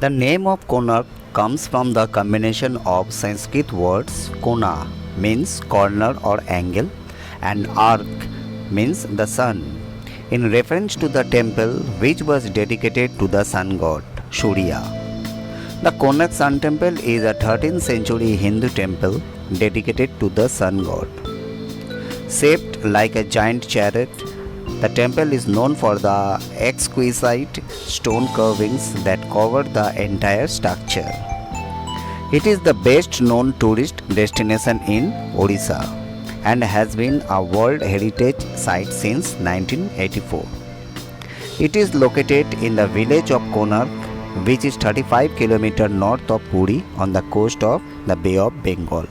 The name of Konark comes from the combination of Sanskrit words Kona means corner or angle and Ark means the sun, in reference to the temple which was dedicated to the sun god Surya. The Konark Sun Temple is a 13th century Hindu temple dedicated to the sun god. Shaped like a giant chariot, the temple is known for the exquisite stone carvings that cover the entire structure. It is the best known tourist destination in Odisha and has been a World Heritage Site since 1984. It is located in the village of Konark, which is 35 km north of Puri on the coast of the Bay of Bengal.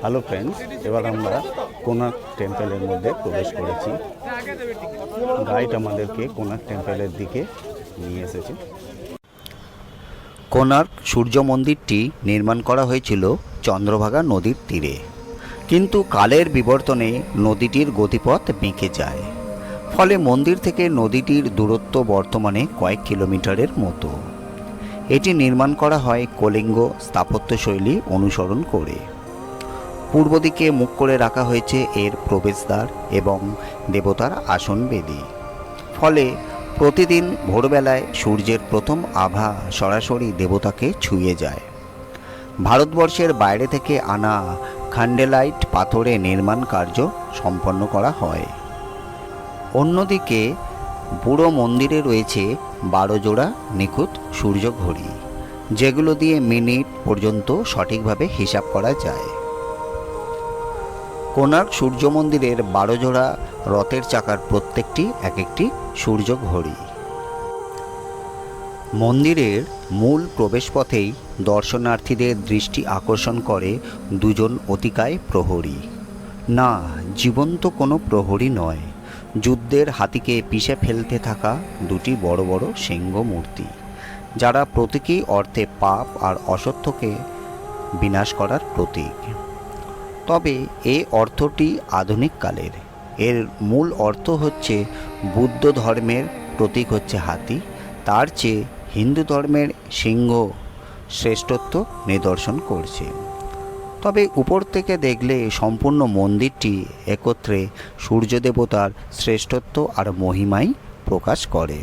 Hello friends, এবার আমরা কোনার্ক টেম্পলের মধ্যে প্রবেশ করেছি। Guide আমাদেরকে কোনার্ক টেম্পলের দিকে নিয়ে এসেছে। কোনার্ক সূর্য মন্দিরটি নির্মাণ করা হয়েছিল চন্দ্রভাগা নদীর তীরে, কিন্তু কালের বিবর্তনে নদীটির গতিপথ বেঁকে যায়, ফলে মন্দির থেকে নদীটির দূরত্ব বর্তমানে কয়েক কিলোমিটারের মতো। এটি নির্মাণ করা হয় কলিঙ্গ স্থাপত্যশৈলী অনুসরণ করে। পূর্ব দিকে মুখ করে রাখা হয়েছে এর প্রবেশদ্বার এবং দেবতার আসন বেদি, ফলে প্রতিদিন ভোরবেলায় সূর্যের প্রথম আভা সরাসরি দেবতাকে ছুঁয়ে যায়। ভারতবর্ষের বাইরে থেকে আনা খান্ডেলাইট পাথরে নির্মাণ কার্য সম্পন্ন করা হয়। অন্যদিকে পুরো মন্দিরে রয়েছে 12 জোড়া নিখুঁত সূর্য ঘড়ি, যেগুলো দিয়ে মিনিট পর্যন্ত সঠিকভাবে হিসাব করা যায়। কোনার্ক সূর্য মন্দিরের 12 জোড়া রথের চাকার প্রত্যেকটি এক একটি সূর্য ঘড়ি। মন্দিরের মূল প্রবেশপথেই দর্শনার্থীদের দৃষ্টি আকর্ষণ করে দুজন অতিকায় প্রহরী। না, জীবন্ত কোনো প্রহরী নয়, যুদ্ধের হাতিকে পিষে ফেলতে থাকা দুটি বড় বড় সিংহ মূর্তি, যারা প্রতীকী অর্থে পাপ আর অসত্যকে বিনাশ করার প্রতীক। তবে এই অর্থটি আধুনিক কালের। এর মূল অর্থ হচ্ছে বুদ্ধ ধর্মের প্রতীক হচ্ছে হাতি, তার চেয়ে হিন্দু ধর্মের সিংহ শ্রেষ্ঠত্ব নিদর্শন করছে। তবে উপর থেকে দেখলে সম্পূর্ণ মন্দিরটি একত্রে সূর্য দেবতার শ্রেষ্ঠত্ব আর মহিমাই প্রকাশ করে।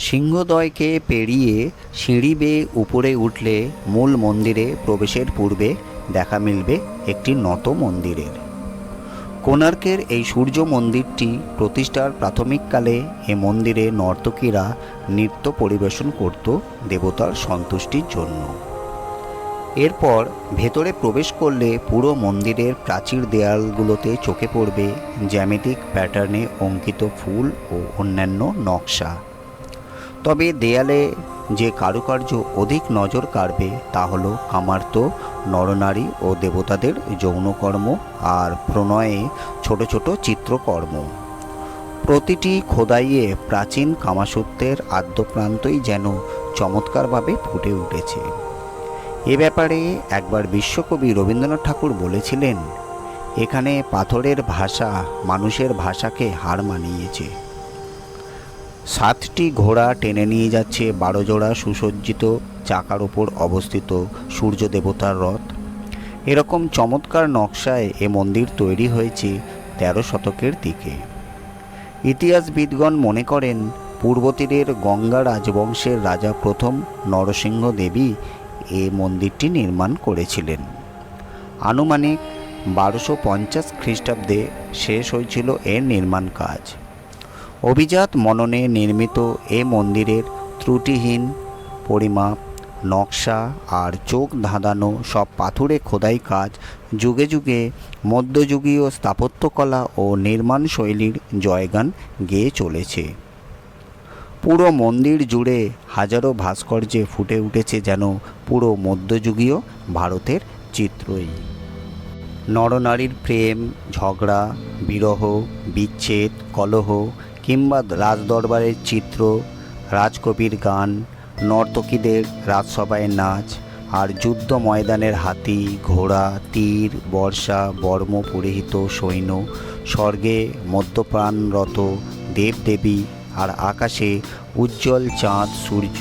সিংহদ্বয়কে পেরিয়ে সিঁড়ি বেয়ে উপরে উঠলে মূল মন্দিরে প্রবেশের পূর্বে দেখা মিলবে একটি নত মন্দিরের। কোনার্কের এই সূর্য মন্দিরটি প্রতিষ্ঠার প্রাথমিককালে এ মন্দিরে নর্তকীরা নৃত্য পরিবেশন করত দেবতার সন্তুষ্টির জন্য। এরপর ভেতরে প্রবেশ করলে পুরো মন্দিরের প্রাচীর দেয়ালগুলোতে চোখে পড়বে জ্যামিতিক প্যাটার্নে অঙ্কিত ফুল ও অন্যান্য নকশা। তবে দেয়ালে যে কারুকার্য অধিক নজর কাড়বে তা হল কামার্ত নরনারী ও দেবতাদের যৌনকর্ম আর প্রণয়ে ছোট ছোট চিত্রকর্ম। প্রতিটি খোদাইয়ে প্রাচীন কামাসূত্রের আদ্যপ্রান্তই যেন চমৎকারভাবে ফুটে উঠেছে। এ ব্যাপারে একবার বিশ্বকবি রবীন্দ্রনাথ ঠাকুর বলেছিলেন, এখানে পাথরের ভাষা মানুষের ভাষাকে হার মানিয়েছে। 7টি ঘোড়া টেনে নিয়ে যাচ্ছে 12 জোড়া সুসজ্জিত চাকার ওপর অবস্থিত সূর্য দেবতার রথ। এরকম চমৎকার নকশায় এ মন্দির তৈরি হয়েছে 13 শতকের দিকে। ইতিহাসবিদগণ মনে করেন পূর্ব তীরের গঙ্গা রাজবংশের রাজা প্রথম নরসিংহ দেবী এ মন্দিরটি নির্মাণ করেছিলেন। আনুমানিক 1250 খ্রিস্টাব্দে শেষ হয়েছিল এর নির্মাণ কাজ। অভিজাত মননে নির্মিত এ মন্দিরের ত্রুটিহীন পরিমাপ, নকশা আর চোখ ধাঁধানো সব পাথুরে খোদাই কাজ যুগে যুগে মধ্যযুগীয় স্থাপত্যকলা ও নির্মাণ শৈলীর জয়গান গেয়ে চলেছে। পুরো মন্দির জুড়ে হাজারো ভাস্কর্যে ফুটে উঠেছে যেন পুরো মধ্যযুগীয় ভারতের চিত্রই। নরনারীর প্রেম, ঝগড়া, বিরহ, বিচ্ছেদ, কলহ কিংবা রাজদরবারের চিত্র, রাজকবির গান, নর্তকীদের রাজসভায় নাচ, আর যুদ্ধ ময়দানের হাতি, ঘোড়া, তীর, বর্ষা, বর্ম পরিহিত সৈন্য, স্বর্গে মদ্যপানরত দেবদেবী, আর আকাশে উজ্জ্বল চাঁদ সূর্য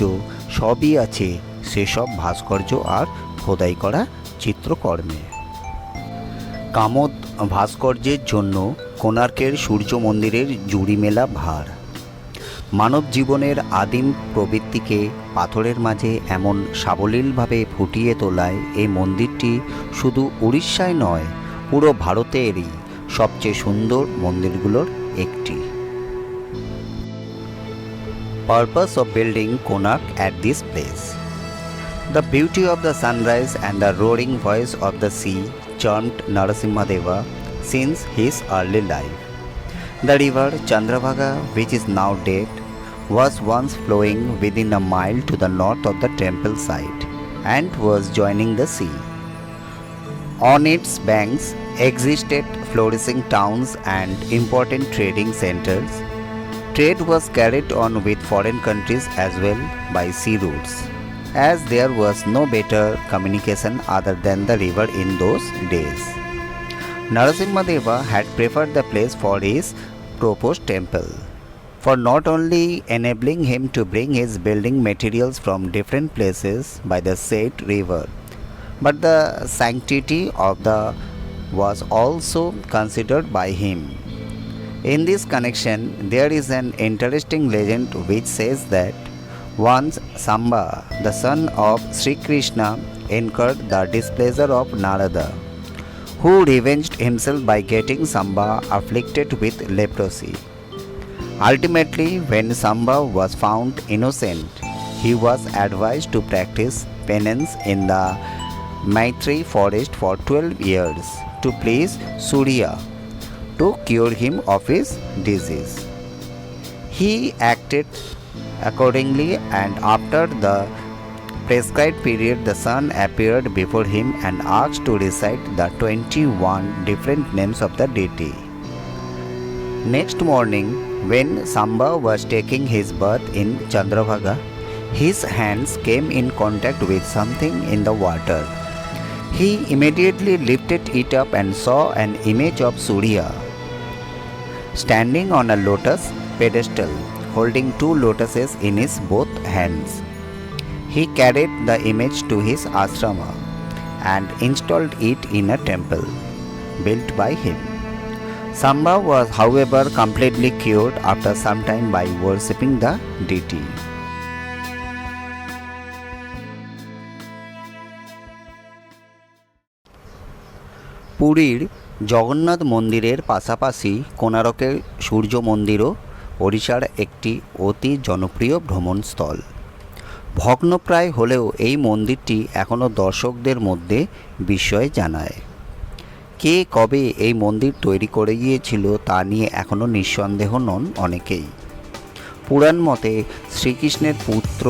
সবই আছে সেসব ভাস্কর্য আর খোদাই করা চিত্রকর্মে। কামোদ ভাস্কর্যের জন্য কোণার্কের সূর্য মন্দিরের জুড়ি মেলা ভার। মানব জীবনের আদিম প্রবৃত্তিকে পাথরের মাঝে এমন সাবলীলভাবে ফুটিয়ে তোলায় এই মন্দিরটি শুধু উড়িষ্যায় নয়, পুরো ভারতেরই সবচেয়ে সুন্দর মন্দিরগুলোর একটি। Purpose of building Konark at this place. The beauty of the sunrise and the roaring voice of the sea charmed Narasimhadeva since his early life. The river Chandrabhaga, which is now dead, was once flowing within a mile to the north of the temple site and was joining the sea. On its banks existed flourishing towns and important trading centers. Trade was carried on with foreign countries as well by sea routes, as there was no better communication other than the river in those days. Narasimhadeva had preferred the place for his proposed temple, for not only enabling him to bring his building materials from different places by the said river, but the sanctity of the was also considered by him. In this connection, there is an interesting legend which says that once Samba, the son of Sri Krishna, incurred the displeasure of Narada, who revenged himself by getting Samba afflicted with leprosy. Ultimately, when Samba was found innocent, he was advised to practice penance in the Maitri forest for 12 years to please Surya to cure him of his disease. He acted accordingly, and after the prescribed period, the sun appeared before him and asked to recite the 21 different names of the deity. Next morning, when Samba was taking his bath in Chandrabhaga, his hands came in contact with something in the water. He immediately lifted it up and saw an image of Surya standing on a lotus pedestal, holding two lotuses in his both hands. He carried the image to his ashrama and installed it in a temple built by him. Samba was, however, completely cured after some time by worshipping the deity. পুরীর জগন্নাথ মন্দিরের পাশাপাশি কোণারকের সূর্য মন্দিরও ওড়িশার একটি অতি জনপ্রিয় ভ্রমণস্থল। ভগ্নপ্রায় হলেও এই মন্দিরটি এখনও দর্শকদের মধ্যে বিস্ময় জানায়। কে কবে এই মন্দির তৈরি করে গিয়েছিল তা নিয়ে এখনও নিঃসন্দেহ নন অনেকেই। পুরাণ মতে শ্রীকৃষ্ণের পুত্র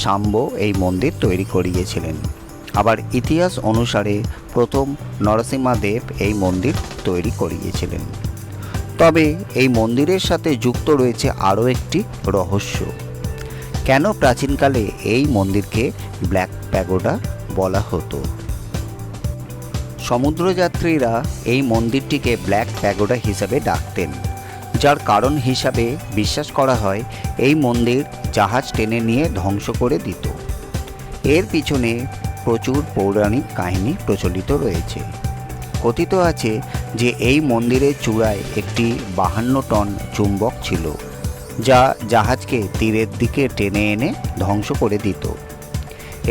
শাম্ব এই মন্দির তৈরি করিয়েছিলেন। আবার ইতিহাস অনুসারে প্রথম নরসিংহদেব এই মন্দির তৈরি করিয়েছিলেন। তবে এই মন্দিরের সাথে যুক্ত রয়েছে আরও একটি রহস্য। কেন প্রাচীনকালে এই মন্দিরকে ব্ল্যাক প্যাগোডা বলা হতো? সমুদ্রযাত্রীরা এই মন্দিরটিকে ব্ল্যাক প্যাগোডা হিসাবে ডাকতেন, যার কারণ হিসাবে বিশ্বাস করা হয় এই মন্দির জাহাজ টেনে নিয়ে ধ্বংস করে দিত। এর পিছনে প্রচুর পৌরাণিক কাহিনী প্রচলিত রয়েছে। কথিত আছে যে এই মন্দিরের চূড়ায় একটি 52 টন চুম্বক ছিল, যা জাহাজকে তীরের দিকে টেনে এনে ধ্বংস করে দিত।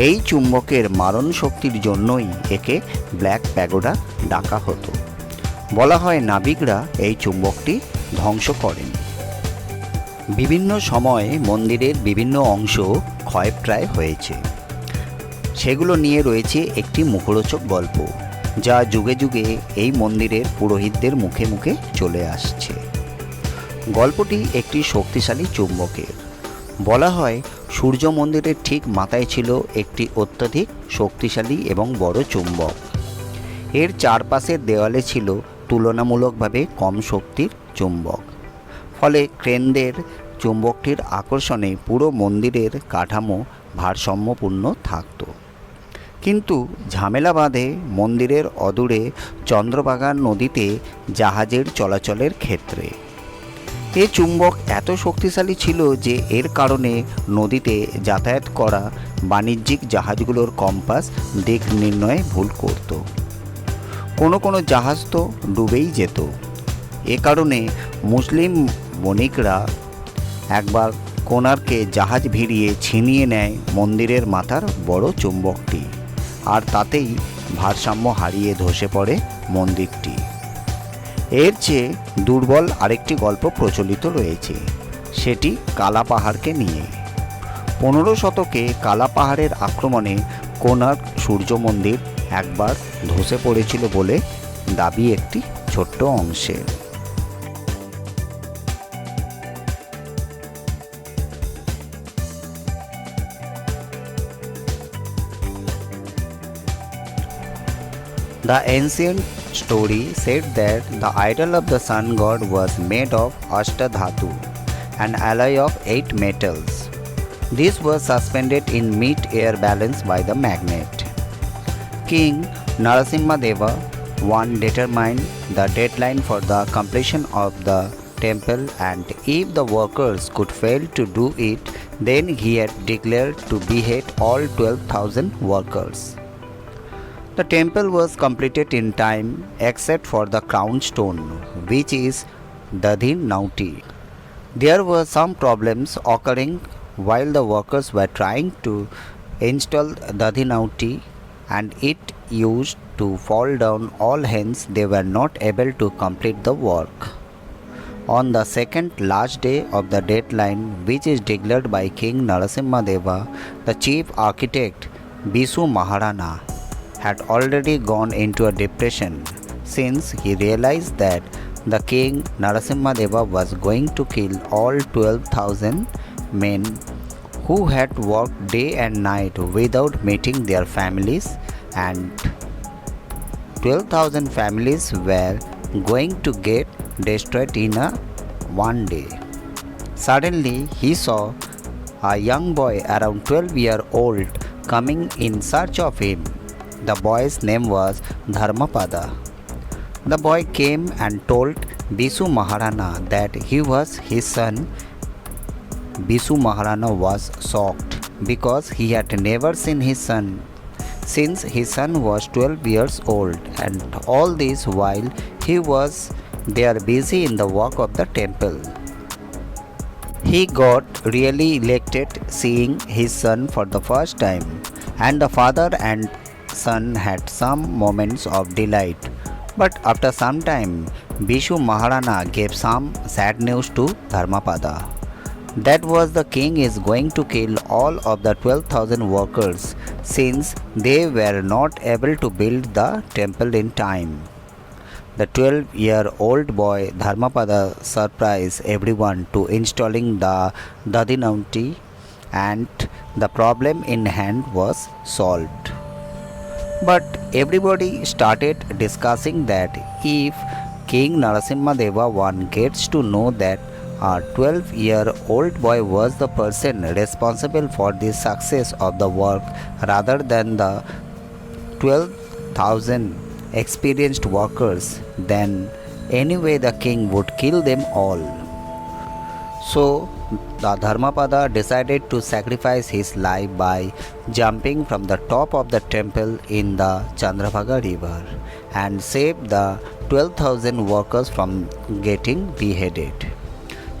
এই চুম্বকের মারণ শক্তির জন্যই একে ব্ল্যাক প্যাগোডা ডাকা হতো। বলা হয় নাবিকরা এই চুম্বকটি ধ্বংস করেন। বিভিন্ন সময়ে মন্দিরের বিভিন্ন অংশ ক্ষয়প্রায় হয়েছে। সেগুলো নিয়ে রয়েছে একটি মুখরোচক গল্প, যা যুগে যুগে এই মন্দিরের পুরোহিতদের মুখে মুখে চলে আসছে। গল্পটি একটি শক্তিশালী চুম্বকের। বলা হয় সূর্য মন্দিরের ঠিক মাথায় ছিল একটি অত্যধিক শক্তিশালী এবং বড় চুম্বক। এর চারপাশের দেওয়ালে ছিল তুলনামূলকভাবে কম শক্তির চুম্বক। ফলে ক্রেনদের চুম্বকটির আকর্ষণে পুরো মন্দিরের কাঠামো ভারসাম্যপূর্ণ থাকত। কিন্তু ঝামেলা বাঁধে মন্দিরের অদূরে চন্দ্রভাগা নদীতে জাহাজের চলাচলের ক্ষেত্রে। এ চুম্বক এত শক্তিশালী ছিল যে এর কারণে নদীতে যাতায়াত করা বাণিজ্যিক জাহাজগুলোর কম্পাস দিক নির্ণয়ে ভুল করত। কোনো জাহাজ তো ডুবেই যেত। এ কারণে মুসলিম বণিকরা একবার কোণার্কে জাহাজ ভিড়িয়ে ছিনিয়ে নেয় মন্দিরের মাথার বড় চুম্বকটি, আর তাতেই ভারসাম্য হারিয়ে ধসে পড়ে মন্দিরটি। এর চেয়ে দুর্বল আরেকটি গল্প প্রচলিত রয়েছে, সেটি কালা পাহাড়কে নিয়ে। 15 শতকে কালা পাহাড়ের আক্রমণে কোণার্ক সূর্য মন্দির একবার ধসে পড়েছিল বলে দাবি একটি ছোট্ট অংশে। The ancient story said that the idol of the sun god was made of Ashtadhatu, an alloy of 8 metals. This was suspended in mid-air balance by the magnet. King Narasimha Deva once determined the deadline for the completion of the temple, and if the workers could fail to do it, then he had declared to behead all 12,000 workers. The temple was completed in time except for the crown stone, which is Dadhinauti. There were some problems occurring while the workers were trying to install Dadhinauti, and it used to fall down, all hence they were not able to complete the work. On the second last day of the deadline, which is declared by King Narasimha Deva, the chief architect Bisu Maharana had already gone into a depression, since he realized that the king Narasimha Deva was going to kill all 12,000 men who had worked day and night without meeting their families, and 12,000 families were going to get destroyed in one day. Suddenly he saw a young boy around 12-year-old coming in search of him. The boy's name was Dharmapada. The boy came and told Bisu Maharana that he was his son. Bisu Maharana was shocked because he had never seen his son since his son was 12 years old, and all this while he was there busy in the work of the temple. He got really elated seeing his son for the first time, and the father and son had some moments of delight. But after some time, Bishu Maharana gave some sad news to Dharmapada. That was the king is going to kill all of the 12,000 workers, since they were not able to build the temple in time. The 12-year-old boy Dharmapada surprised everyone to installing the Dadhinauti, and the problem in hand was solved. But everybody started discussing that if King Narasimha Deva one gets to know that a 12-year-old boy was the person responsible for the success of the work rather than the 12,000 experienced workers, then anyway the king would kill them all. So the Dharmapada decided to sacrifice his life by jumping from the top of the temple in the Chandrabhaga river and save the 12,000 workers from getting beheaded.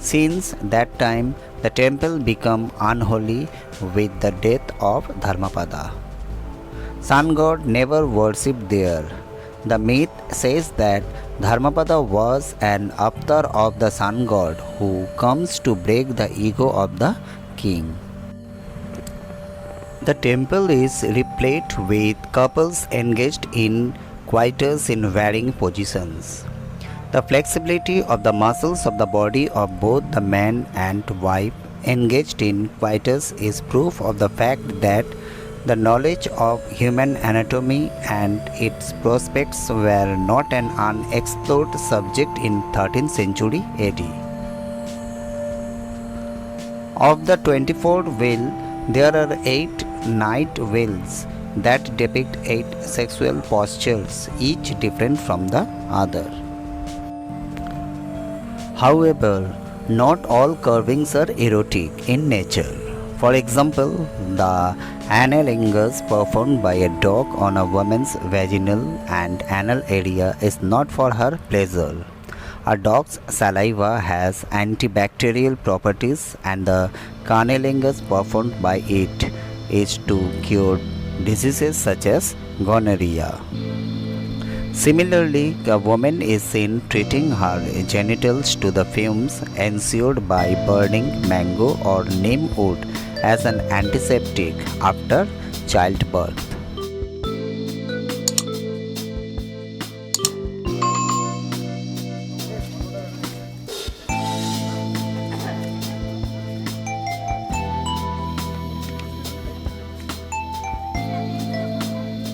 Since that time, the temple became unholy with the death of Dharmapada. Sun god never worshipped there. The myth says that Dharmapada was an avatar of the sun god who comes to break the ego of the king. The temple is replete with couples engaged in coitus in varying positions. The flexibility of the muscles of the body of both the man and wife engaged in coitus is proof of the fact that the knowledge of human anatomy and its prospects were not an unexplored subject in 13th century AD. Of the 24 wheel, there are 8 night wheels that depict 8 sexual postures, each different from the other. However, not all carvings are erotic in nature. For example, the analingus performed by a dog on a woman's vaginal and anal area is not for her pleasure. A dog's saliva has antibacterial properties, and the cunnilingus performed by it is to cure diseases such as gonorrhea. Similarly, a woman is seen treating her genitals to the fumes ensued by burning mango or neem wood as an antiseptic after childbirth.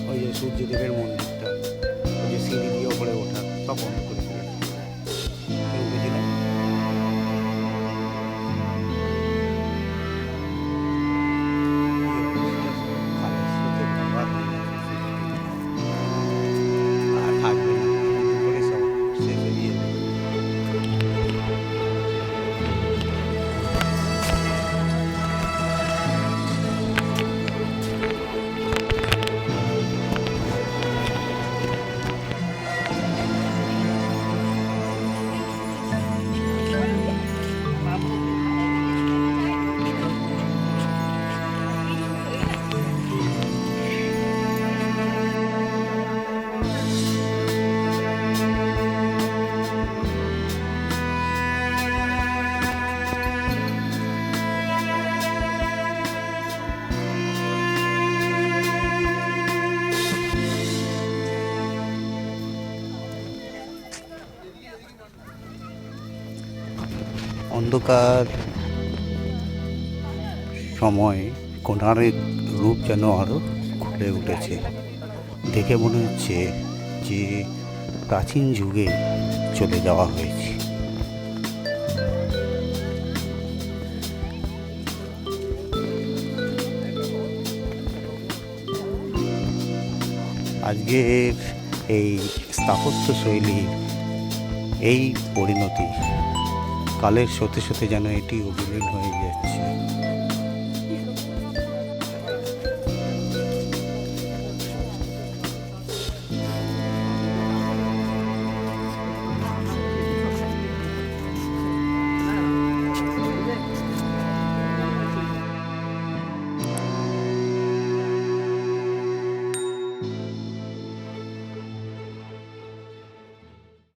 ওই যে সূর্যদেবের মন্দিরটা, ওই যে সিঁড়ি দিয়ে ওপরে ওঠা, সব বন্ধ করে দিল। উঠেছিলাম। আর থাকবে না, উপরে সব শেষ হয়ে গিয়ে। অন্ধকার সময় কোণার্কের রূপ যেন আরও খুলে উঠেছে। দেখে মনে হচ্ছে যে প্রাচীন যুগে চলে যাওয়া হয়েছে। আজকের এই স্থাপত্য শৈলীর এই পরিণতি কালের সাথে সাথে যেন এটি অবিলীন হয়ে যাচ্ছে।